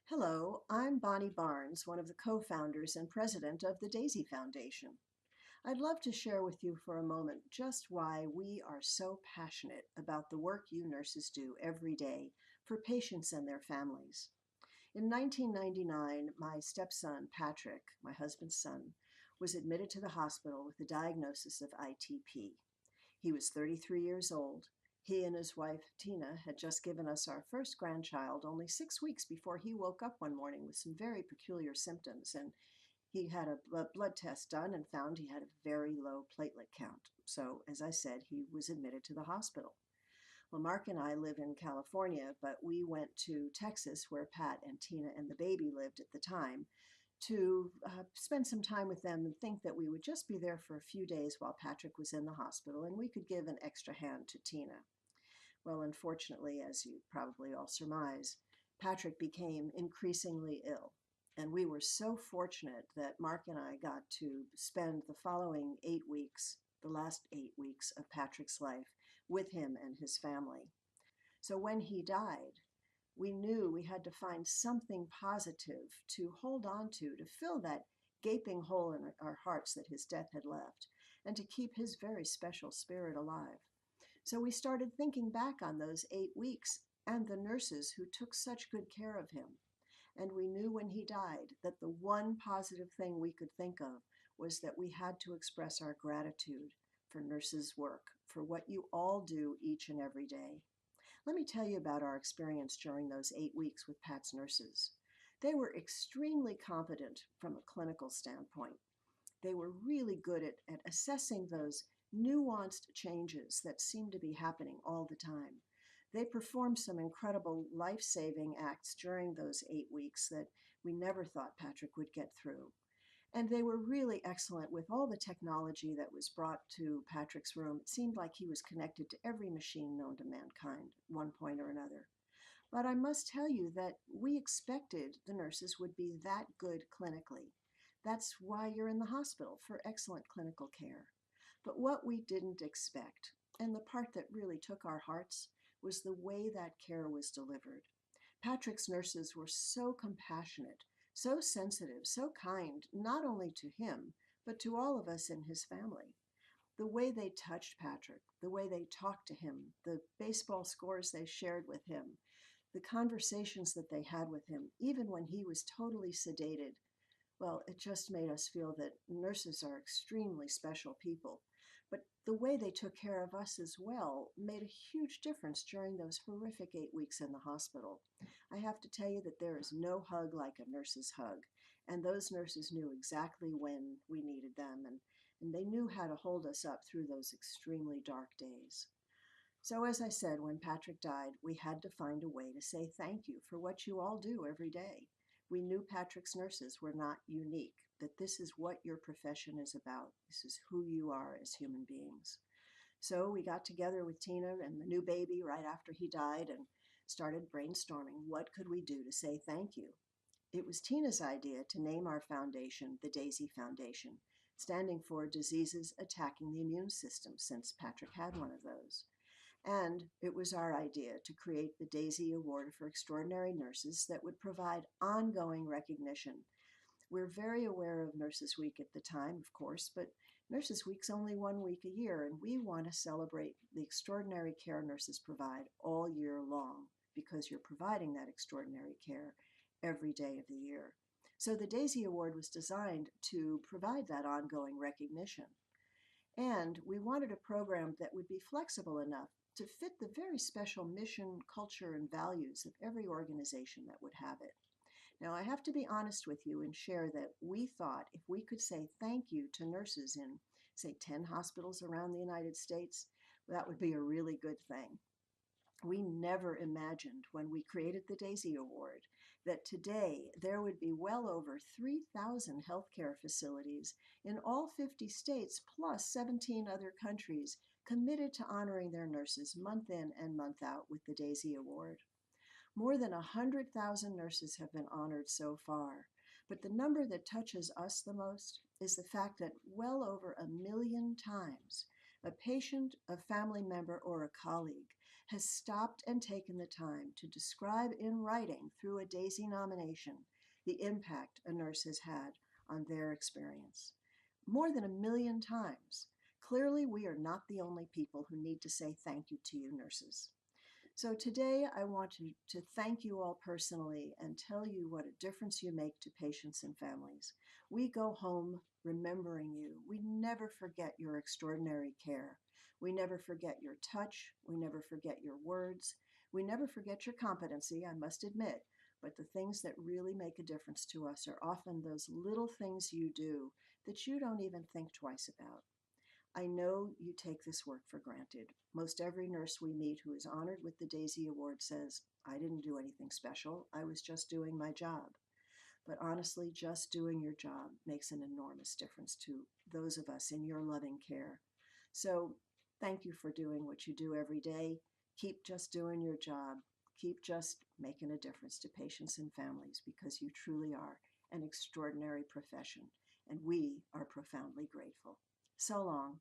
Hello, I'm Bonnie Barnes, one of the co-founders and president of the Daisy Foundation. I'd love to share with you for a moment just why we are so passionate about the work you nurses do every day for patients and their families. In 1999, my stepson, Patrick, my husband's son, was admitted to the hospital with a diagnosis of ITP. He was 33 years old. He and his wife, Tina, had just given us our first grandchild only 6 weeks before he woke up one morning with some very peculiar symptoms. And he had a blood test done and found he had a very low platelet count. So, as I said, he was admitted to the hospital. Well, Mark and I live in California, but we went to Texas, where Pat and Tina and the baby lived at the time, to spend some time with them and think that we would just be there for a few days while Patrick was in the hospital and we could give an extra hand to Tina. Well, unfortunately, as you probably all surmise, Patrick became increasingly ill. And we were so fortunate that Mark and I got to spend the following 8 weeks, the last 8 weeks of Patrick's life, with him and his family. So when he died, we knew we had to find something positive to hold on to fill that gaping hole in our hearts that his death had left, and to keep his very special spirit alive. So we started thinking back on those 8 weeks and the nurses who took such good care of him. And we knew when he died that the one positive thing we could think of was that we had to express our gratitude for nurses' work, for what you all do each and every day. Let me tell you about our experience during those 8 weeks with Pat's nurses. They were extremely competent from a clinical standpoint. They were really good at assessing those nuanced changes that seem to be happening all the time. They performed some incredible life-saving acts during those 8 weeks that we never thought Patrick would get through. And they were really excellent with all the technology that was brought to Patrick's room. It seemed like he was connected to every machine known to mankind at one point or another. But I must tell you that we expected the nurses would be that good clinically. That's why you're in the hospital, for excellent clinical care. But what we didn't expect, and the part that really took our hearts, was the way that care was delivered. Patrick's nurses were so compassionate, so sensitive, so kind, not only to him, but to all of us in his family. The way they touched Patrick, the way they talked to him, the baseball scores they shared with him, the conversations that they had with him, even when he was totally sedated, well, it just made us feel that nurses are extremely special people. But the way they took care of us as well made a huge difference during those horrific 8 weeks in the hospital. I have to tell you that there is no hug like a nurse's hug. And those nurses knew exactly when we needed them, and they knew how to hold us up through those extremely dark days. So, as I said, when Patrick died, we had to find a way to say thank you for what you all do every day. We knew Patrick's nurses were not unique, that this is what your profession is about. This is who you are as human beings. So we got together with Tina and the new baby right after he died and started brainstorming what could we do to say thank you. It was Tina's idea to name our foundation the Daisy Foundation, standing for Diseases Attacking the Immune System, since Patrick had one of those. And it was our idea to create the Daisy Award for Extraordinary Nurses that would provide ongoing recognition. We're very aware of Nurses Week at the time, of course, but Nurses Week's only one week a year, and we want to celebrate the extraordinary care nurses provide all year long, because you're providing that extraordinary care every day of the year. So the Daisy Award was designed to provide that ongoing recognition. And we wanted a program that would be flexible enough to fit the very special mission, culture, and values of every organization that would have it. Now, I have to be honest with you and share that we thought if we could say thank you to nurses in, say, 10 hospitals around the United States, that would be a really good thing. We never imagined when we created the Daisy Award that today there would be well over 3,000 healthcare facilities in all 50 states plus 17 other countries committed to honoring their nurses month in and month out with the Daisy Award. More than 100,000 nurses have been honored so far, but the number that touches us the most is the fact that well over 1 million times a patient, a family member, or a colleague has stopped and taken the time to describe in writing through a DAISY nomination the impact a nurse has had on their experience. More than 1 million times. Clearly, we are not the only people who need to say thank you to you, nurses. So today, I want to thank you all personally and tell you what a difference you make to patients and families. We go home remembering you. We never forget your extraordinary care. We never forget your touch. We never forget your words. We never forget your competency, I must admit. But the things that really make a difference to us are often those little things you do that you don't even think twice about. I know you take this work for granted. Most every nurse we meet who is honored with the DAISY Award says, I didn't do anything special. I was just doing my job. But honestly, just doing your job makes an enormous difference to those of us in your loving care. So thank you for doing what you do every day. Keep just doing your job. Keep just making a difference to patients and families because you truly are an extraordinary profession, and we are profoundly grateful. So long.